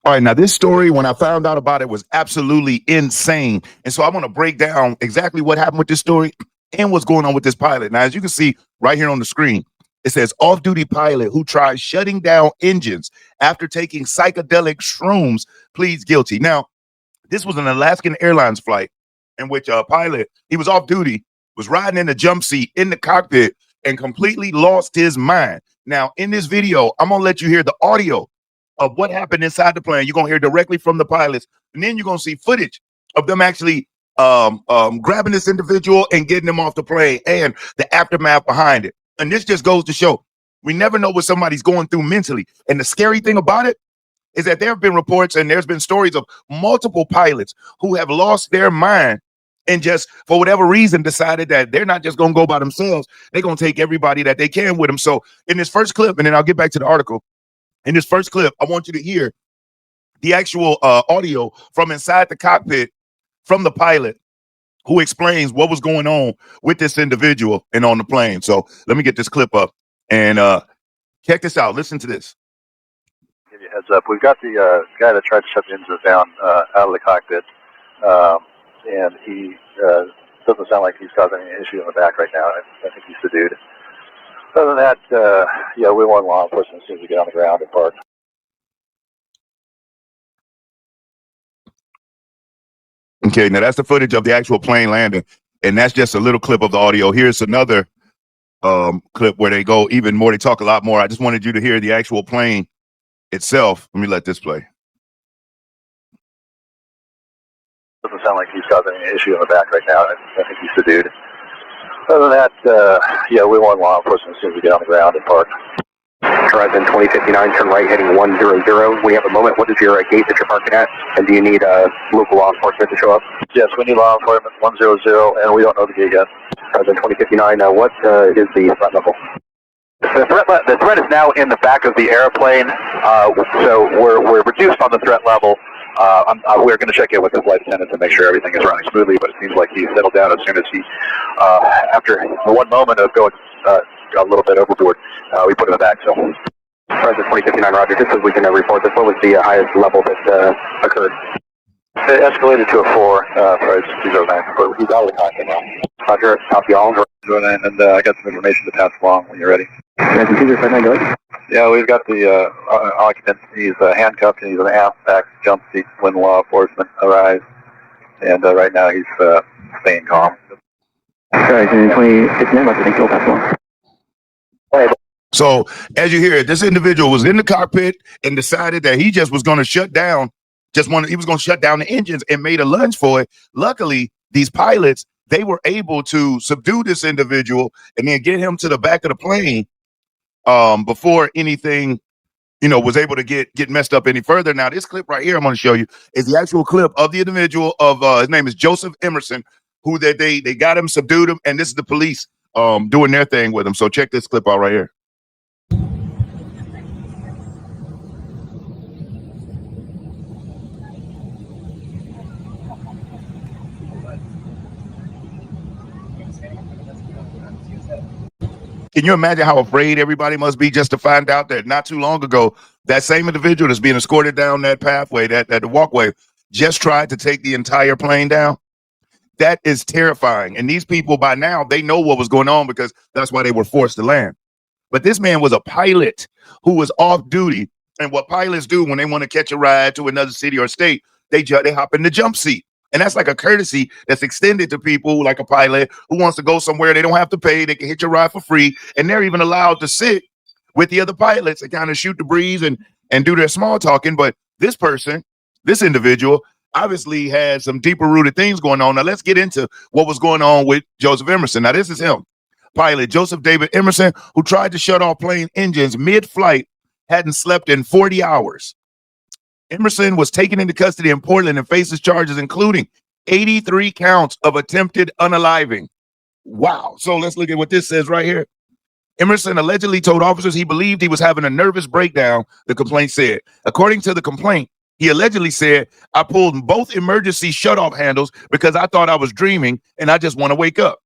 All right, now this story, when I found out about it, was absolutely insane. And so I want to break down exactly what happened with this story and what's going on with this pilot. Now, as you can see right here on the screen, it says off-duty pilot who tried shutting down engines after taking psychedelic shrooms pleads guilty. Now, this was an Alaska Airlines flight in which a pilot, he was off duty, was riding in the jump seat in the cockpit and completely lost his mind. Now, in this video, I'm going to let you hear the audio of what happened inside the plane. You're going to hear directly from the pilots, and then you're going to see footage of them actually grabbing this individual and getting him off the plane and the aftermath behind it. And this just goes to show we never know what somebody's going through mentally. And the scary thing about it is that there have been reports and there's been stories of multiple pilots who have lost their mind and just for whatever reason decided that they're not just going to go by themselves. They're going to take everybody that they can with them. So in this first clip, and then I'll get back to the article. In this first clip, I want you to hear the actual audio from inside the cockpit from the pilot who explains what was going on with this individual and on the plane. So let me get this clip up and check this out. Listen to this. Give you a heads up. We've got the guy that tried to shut the engines down out of the cockpit, and he doesn't sound like he's causing any issue in the back right now. I think he's subdued. Other than that, yeah, we want law enforcement as soon as we get on the ground and park. Okay, now that's the footage of the actual plane landing, and that's just a little clip of the audio. Here's another clip where they go even more. They talk a lot more. I just wanted you to hear the actual plane itself. Let me let this play. Doesn't sound like he's causing any issue in the back right now. I think he's subdued. Other than that, yeah, we want law enforcement as soon as we get on the ground and park. Horizon 2059, turn right heading 100. We have a moment. What is your gate that you're parking at? And do you need local law enforcement to show up? Yes, we need law enforcement 100, and we don't know the gate yet. Horizon 2059, what is the threat level? The threat is now in the back of the airplane, so we're reduced on the threat level. We're going to check in with the flight attendant to make sure everything is running smoothly, but it seems like he settled down as soon as he, after one moment of going a little bit overboard, we put him back. So, Horizon 2059, Roger. Just so we can report this, what was the highest level that occurred? It escalated to a 4, Price 209, but he's out of the cockpit now. Roger, copy all. 209, and I got some information to pass along when you're ready. Horizon 209, go ahead. Yeah, we've got the occupant. He's handcuffed and he's in the aft back jump seat when law enforcement arrives. And right now he's staying calm. Horizon 2059, Roger, thank you, pass along. So as you hear, this individual was in the cockpit and decided that he just was going to shut down, he was going to shut down the engines and made a lunge for it. Luckily, these pilots, they were able to subdue this individual and then get him to the back of the plane before anything, was able to get messed up any further. Now, this clip right here I'm going to show you is the actual clip of the individual of his name is Joseph Emerson, who they got him, subdued him, and this is the police doing their thing with him. So check this clip out right here. Can you imagine how afraid everybody must be just to find out that not too long ago, that same individual that's being escorted down that pathway, that walkway, just tried to take the entire plane down? That is terrifying. And these people by now, they know what was going on because that's why they were forced to land. But this man was a pilot who was off duty. And what pilots do when they want to catch a ride to another city or state, they hop in the jump seat. And that's like a courtesy that's extended to people like a pilot who wants to go somewhere. They don't have to pay. They can hit your ride for free. And they're even allowed to sit with the other pilots and kind of shoot the breeze and do their small talking. But this person, this individual, obviously had some deeper rooted things going on. Now let's get into what was going on with Joseph Emerson. Now this is him, pilot Joseph David Emerson, who tried to shut off plane engines mid-flight, hadn't slept in 40 hours. Emerson was taken into custody in Portland and faces charges including 83 counts of attempted unaliving. Wow. So let's look at what this says right here. Emerson allegedly told officers he believed he was having a nervous breakdown, the complaint said. According to the complaint, he allegedly said, I pulled both emergency shutoff handles because I thought I was dreaming and I just want to wake up.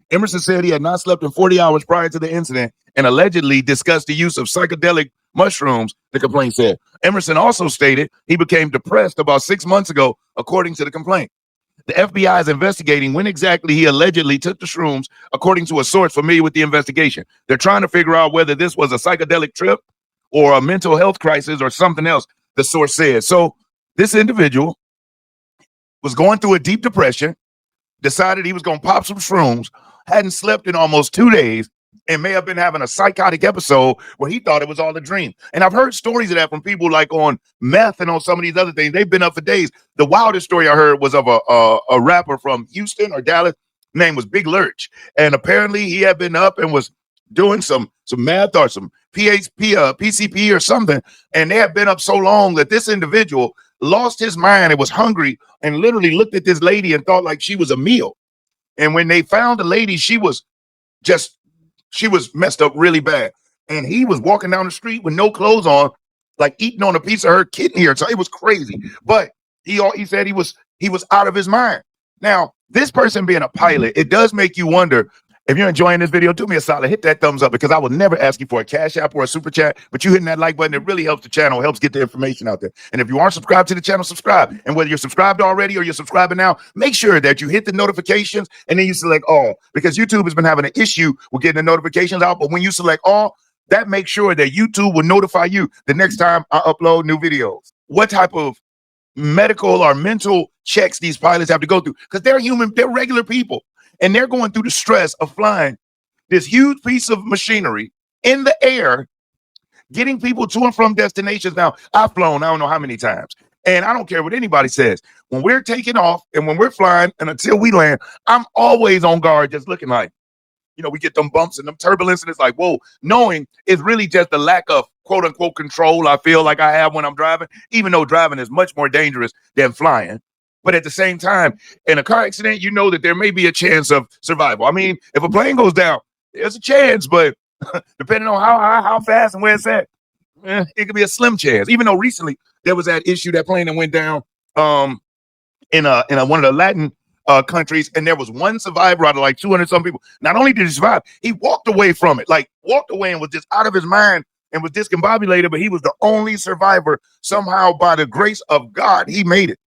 Emerson said he had not slept in 40 hours prior to the incident and allegedly discussed the use of psychedelic mushrooms, the complaint said. Emerson also stated he became depressed about 6 months ago, according to the complaint. The FBI is investigating when exactly he allegedly took the shrooms, according to a source familiar with the investigation. They're trying to figure out whether this was a psychedelic trip or a mental health crisis or something else, the source said. So this individual was going through a deep depression, decided he was going to pop some shrooms, hadn't slept in almost 2 days, and may have been having a psychotic episode where he thought it was all a dream. And I've heard stories of that from people like on meth and on some of these other things. They've been up for days. The wildest story I heard was of a rapper from Houston or Dallas. Name was Big Lurch. And apparently he had been up and was doing some math or some PCP or something. And they had been up so long that this individual lost his mind and was hungry and literally looked at this lady and thought like she was a meal. And when they found the lady, she was messed up really bad. And he was walking down the street with no clothes on, like eating on a piece of her kidney. So it was crazy. But he said he was out of his mind. Now, this person being a pilot, it does make you wonder. If you're enjoying this video, do me a solid, hit that thumbs up, because I will never ask you for a cash app or a super chat, but you hitting that like button, it really helps the channel, helps get the information out there. And if you aren't subscribed to the channel, subscribe. And whether you're subscribed already or you're subscribing now, make sure that you hit the notifications and then you select all, because YouTube has been having an issue with getting the notifications out. But when you select all, that makes sure that YouTube will notify you the next time I upload new videos. What type of medical or mental checks these pilots have to go through, because they're human, they're regular people. And they're going through the stress of flying this huge piece of machinery in the air, getting people to and from destinations. Now, I've flown, I don't know how many times, and I don't care what anybody says. When we're taking off and when we're flying and until we land, I'm always on guard, just looking like, we get them bumps and them turbulence, and it's like, whoa, knowing it's really just the lack of quote unquote control I feel like I have when I'm driving, even though driving is much more dangerous than flying. But at the same time, in a car accident, you know that there may be a chance of survival. I mean, if a plane goes down, there's a chance, but depending on how fast and where it's at, it could be a slim chance. Even though recently there was that issue, that plane that went down in one of the Latin countries, and there was one survivor out of like 200 some people. Not only did he survive, he walked away from it, like walked away and was just out of his mind and was discombobulated, but he was the only survivor. Somehow, by the grace of God, he made it.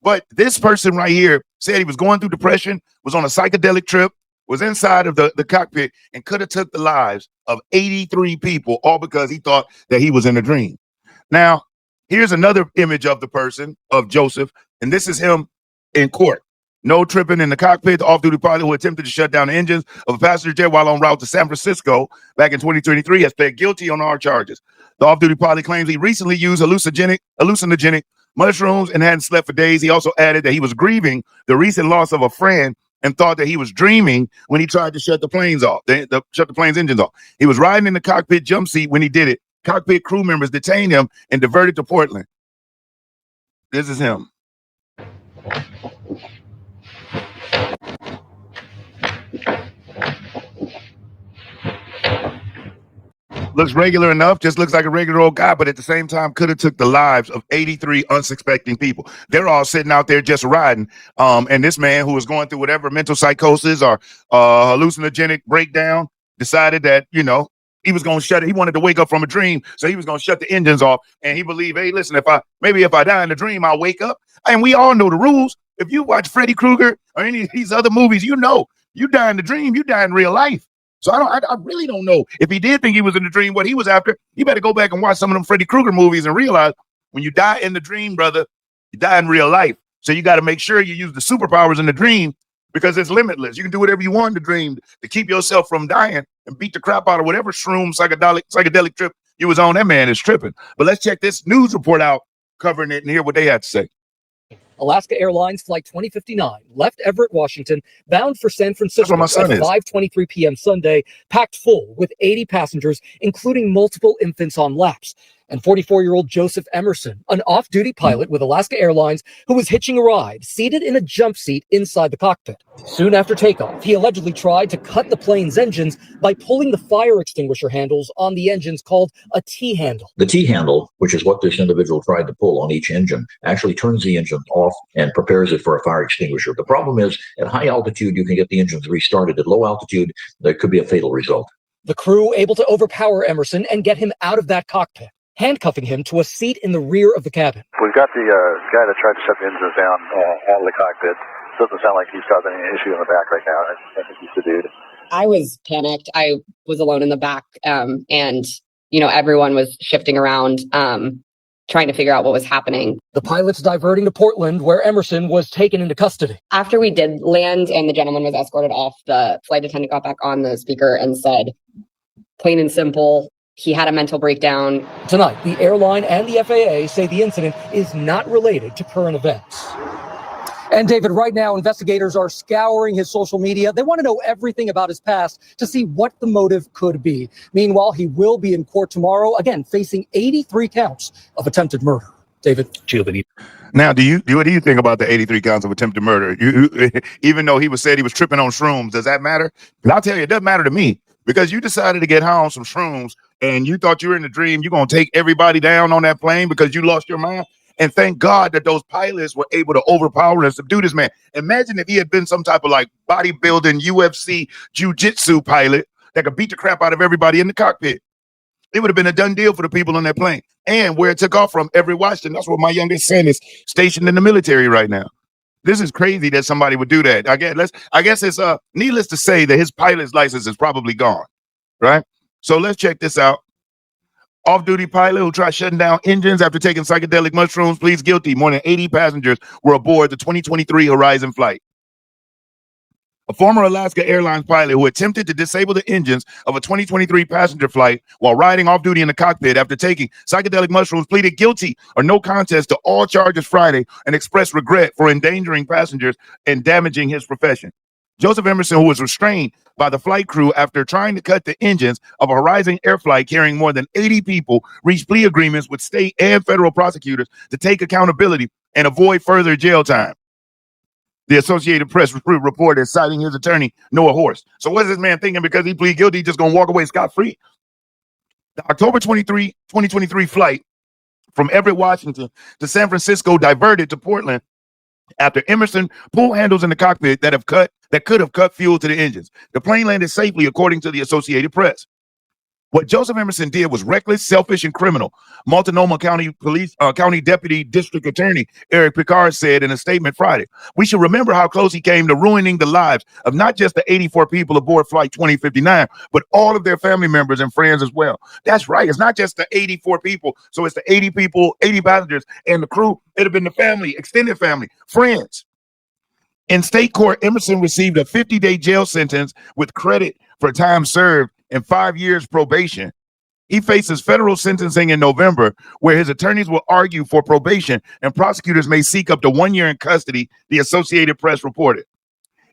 But this person right here said he was going through depression, was on a psychedelic trip, was inside of the cockpit, and could have took the lives of 83 people, all because he thought that he was in a dream. Now, here's another image of the person, of Joseph, and this is him in court. No tripping in the cockpit. The off-duty pilot who attempted to shut down the engines of a passenger jet while en route to San Francisco back in 2023 has pled guilty on all charges. The off-duty pilot claims he recently used hallucinogenic mushrooms and hadn't slept for days. He also added that he was grieving the recent loss of a friend and thought that he was dreaming when he tried to shut the plane's engines off. He was riding in the cockpit jump seat when he did it. Cockpit crew members detained him and diverted to Portland. This is him. Looks regular enough, just looks like a regular old guy, but at the same time could have took the lives of 83 unsuspecting people. They're all sitting out there just riding. And this man who was going through whatever mental psychosis or hallucinogenic breakdown decided that, he was going to shut it. He wanted to wake up from a dream, so he was going to shut the engines off. And he believed, hey, listen, if I die in a dream, I'll wake up. And we all know the rules. If you watch Freddy Krueger or any of these other movies, you die in the dream, you die in real life. So I really don't know if he did think he was in the dream, what he was after. You better go back and watch some of them Freddy Krueger movies and realize when you die in the dream, brother, you die in real life. So you got to make sure you use the superpowers in the dream, because it's limitless. You can do whatever you want in the dream to keep yourself from dying and beat the crap out of whatever shroom psychedelic trip you was on. That man is tripping. But let's check this news report out covering it and hear what they had to say. Alaska Airlines Flight 2059 left Everett, Washington, bound for San Francisco at 5:23 p.m. Sunday, packed full with 80 passengers, including multiple infants on laps. And 44-year-old Joseph Emerson, an off-duty pilot with Alaska Airlines who was hitching a ride, seated in a jump seat inside the cockpit. Soon after takeoff, he allegedly tried to cut the plane's engines by pulling the fire extinguisher handles on the engines, called a T-handle. The T-handle, which is what this individual tried to pull on each engine, actually turns the engine off and prepares it for a fire extinguisher. The problem is, at high altitude, you can get the engines restarted. At low altitude, there could be a fatal result. The crew able to overpower Emerson and get him out of that cockpit, handcuffing him to a seat in the rear of the cabin. We've got the guy that tried to shut the engines down out of the cockpit. Doesn't sound like he's causing any issue in the back right now. I think he's the dude. I was panicked. I was alone in the back, and everyone was shifting around, trying to figure out what was happening. The pilots diverting to Portland, where Emerson was taken into custody. After we did land and the gentleman was escorted off, the flight attendant got back on the speaker and said, plain and simple, he had a mental breakdown. Tonight, the airline and the FAA say the incident is not related to current events. And David, right now, investigators are scouring his social media. They want to know everything about his past to see what the motive could be. Meanwhile, he will be in court tomorrow, again, facing 83 counts of attempted murder. David Giovanni. Now, what do you think about the 83 counts of attempted murder? Even though he said he was tripping on shrooms, does that matter? Because I'll tell you, it doesn't matter to me, because you decided to get high on some shrooms and you thought you were in a dream. You're going to take everybody down on that plane because you lost your mind. And thank God that those pilots were able to overpower and subdue this man. Imagine if he had been some type of like bodybuilding UFC jiu-jitsu pilot that could beat the crap out of everybody in the cockpit. It would have been a done deal for the people on that plane. And where it took off from, Everett, Washington, that's where my youngest son is stationed in the military right now. This is crazy that somebody would do that. I guess it's needless to say that his pilot's license is probably gone, right? So let's check this out. Off-duty pilot who tried shutting down engines after taking psychedelic mushrooms pleads guilty. More than 80 passengers were aboard the 2023 Horizon flight. A former Alaska Airlines pilot who attempted to disable the engines of a 2023 passenger flight while riding off-duty in the cockpit after taking psychedelic mushrooms pleaded guilty or no contest to all charges Friday and expressed regret for endangering passengers and damaging his profession. Joseph Emerson, who was restrained by the flight crew after trying to cut the engines of a Horizon Air flight carrying more than 80 people, reached plea agreements with state and federal prosecutors to take accountability and avoid further jail time. The Associated Press reported, citing his attorney, Noah Horst. So what is this man thinking? Because he pleaded guilty, he's just going to walk away scot-free? The October 2023 flight from Everett, Washington to San Francisco diverted to Portland after Emerson pulled handles in the cockpit that could have cut fuel to the engines. The plane landed safely, according to the Associated Press. What Joseph Emerson did was reckless, selfish, and criminal. Multnomah County County Deputy District Attorney Eric Picard said in a statement Friday, "We should remember how close he came to ruining the lives of not just the 84 people aboard Flight 2059, but all of their family members and friends as well." That's right. It's not just the 84 people. So it's the 80 people, 80 passengers, and the crew. It'd have been the family, extended family, friends. In state court, Emerson received a 50-day jail sentence with credit for time served and 5 years probation. He faces federal sentencing in November, where his attorneys will argue for probation and prosecutors may seek up to 1 year in custody, the Associated Press reported.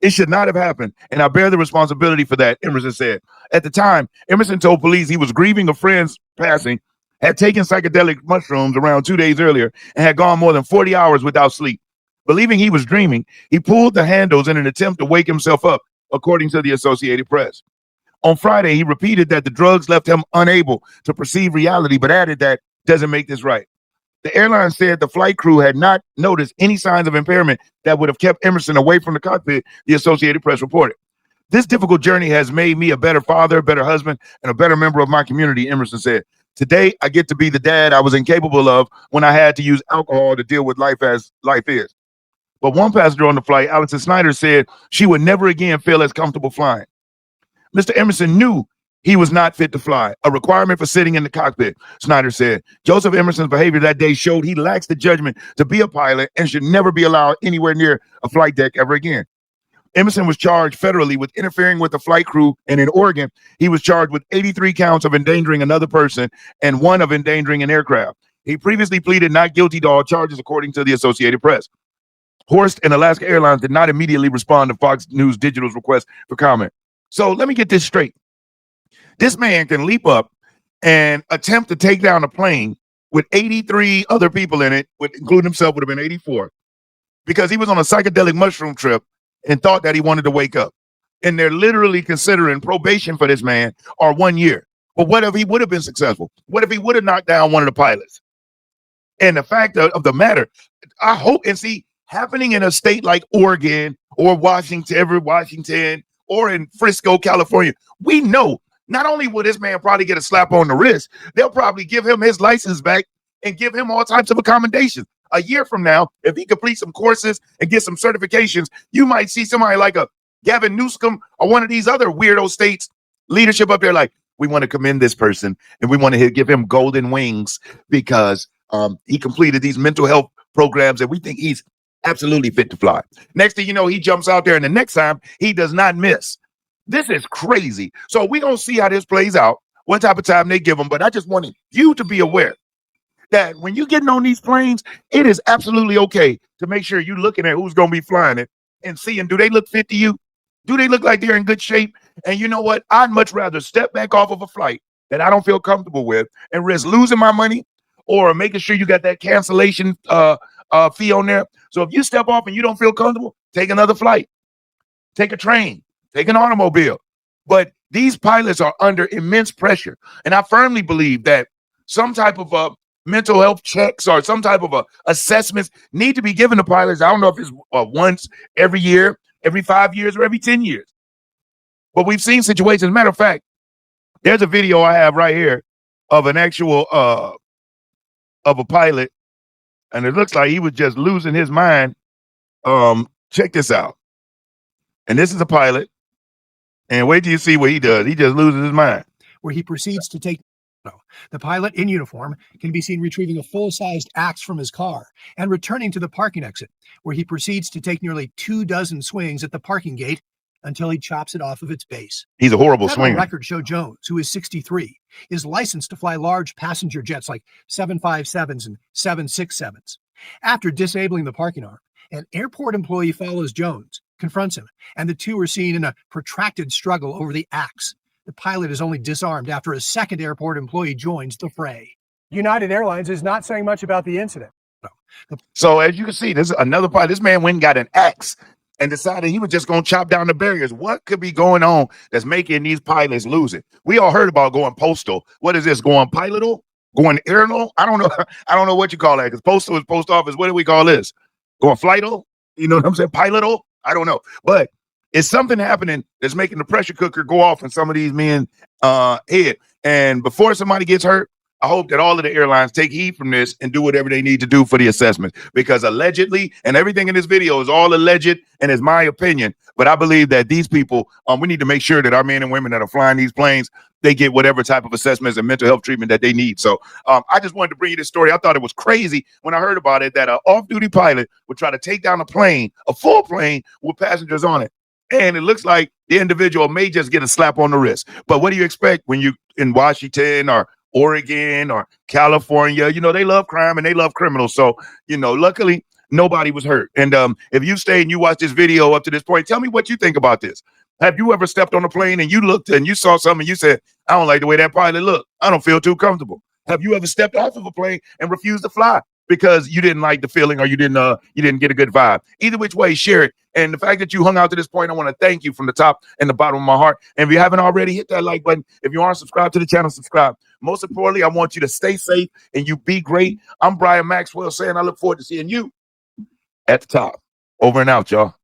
It should not have happened, and I bear the responsibility for that, Emerson said. At the time, Emerson told police he was grieving a friend's passing, had taken psychedelic mushrooms around 2 days earlier, and had gone more than 40 hours without sleep. Believing he was dreaming, he pulled the handles in an attempt to wake himself up, according to the Associated Press. On Friday, he repeated that the drugs left him unable to perceive reality, but added that doesn't make this right. The airline said the flight crew had not noticed any signs of impairment that would have kept Emerson away from the cockpit, the Associated Press reported. "This difficult journey has made me a better father, better husband, and a better member of my community," Emerson said. "Today, I get to be the dad I was incapable of when I had to use alcohol to deal with life as life is." But one passenger on the flight, Allison Snyder, said she would never again feel as comfortable flying. Mr. Emerson knew he was not fit to fly, a requirement for sitting in the cockpit, Snyder said. Joseph Emerson's behavior that day showed he lacks the judgment to be a pilot and should never be allowed anywhere near a flight deck ever again. Emerson was charged federally with interfering with the flight crew, and in Oregon, he was charged with 83 counts of endangering another person and 1 of endangering an aircraft. He previously pleaded not guilty to all charges, according to the Associated Press. Horst and Alaska Airlines did not immediately respond to Fox News Digital's request for comment. So let me get this straight. This man can leap up and attempt to take down a plane with 83 other people in it, including himself, would have been 84, because he was on a psychedelic mushroom trip and thought that he wanted to wake up. And they're literally considering probation for this man or 1 year. But what if he would have been successful? What if he would have knocked down one of the pilots? And the fact of the matter, I hope, and see, happening in a state like Oregon or Washington, or in Frisco, California, we know not only will this man probably get a slap on the wrist, they'll probably give him his license back and give him all types of accommodations. A year from now, if he completes some courses and get some certifications, you might see somebody like a Gavin Newsom or one of these other weirdo states leadership up there like, we want to commend this person and we want to give him golden wings because he completed these mental health programs and we think he's absolutely fit to fly. Next thing you know, he jumps out there and the next time he does not miss. This is crazy. So we're going to see how this plays out, what type of time they give him. But I just wanted you to be aware that when you're getting on these planes, it is absolutely okay to make sure you're looking at who's going to be flying it and seeing, do they look fit to you? Do they look like they're in good shape? And you know what? I'd much rather step back off of a flight that I don't feel comfortable with and risk losing my money or making sure you got that cancellation fee on there. So if you step off and you don't feel comfortable, take another flight, take a train, take an automobile. But these pilots are under immense pressure. And I firmly believe that some type of mental health checks or some type of assessments need to be given to pilots. I don't know if it's once every year, every 5 years, or every 10 years. But we've seen situations. Matter of fact, there's a video I have right here of an actual of a pilot, and it looks like he was just losing his mind. Check this out. And this is a pilot. And wait till you see what he does. He just loses his mind. Where he proceeds to take the pilot in uniform can be seen retrieving a full-sized axe from his car and returning to the parking exit, where he proceeds to take nearly 24 swings at the parking gate until he chops it off of its base. He's a horrible Federal swinger. Records show Jones, who is 63, is licensed to fly large passenger jets like 757s and 767s. After disabling the parking arm, an airport employee follows Jones, confronts him, and the two are seen in a protracted struggle over the axe. The pilot is only disarmed after a second airport employee joins the fray. United Airlines is not saying much about the incident. So as you can see, this is another pilot. This man went and got an axe and decided he was just going to chop down the barriers. What could be going on that's making these pilots lose it? We all heard about going postal. What is this? Going pilotal? Going airlo? I don't know. I don't know what you call that because postal is post office. What do we call this? Going flightal? You know what I'm saying? Pilotal? I don't know. But it's something happening that's making the pressure cooker go off in some of these men's head. And before somebody gets hurt, I hope that all of the airlines take heed from this and do whatever they need to do for the assessment. Because allegedly, and everything in this video is all alleged and is my opinion, but I believe that these people, we need to make sure that our men and women that are flying these planes, they get whatever type of assessments and mental health treatment that they need. So I just wanted to bring you this story. I thought it was crazy when I heard about it, that an off-duty pilot would try to take down a plane, a full plane with passengers on it. And it looks like the individual may just get a slap on the wrist. But what do you expect when you in Washington or Oregon or California? You know, they love crime and they love criminals. So, you know, luckily nobody was hurt. And if you stayed and you watched this video up to this point, tell me what you think about this. Have you ever stepped on a plane and you looked and you saw something and you said, I don't like the way that pilot looked. I don't feel too comfortable. Have you ever stepped off of a plane and refused to fly because you didn't like the feeling or you didn't get a good vibe? Either which way, share it. And the fact that you hung out to this point, I want to thank you from the top and the bottom of my heart. And if you haven't already, hit that like button. If you aren't subscribed to the channel, subscribe. Most importantly, I want you to stay safe and you be great. I'm Brian Maxwell saying I look forward to seeing you at the top. Over and out, y'all.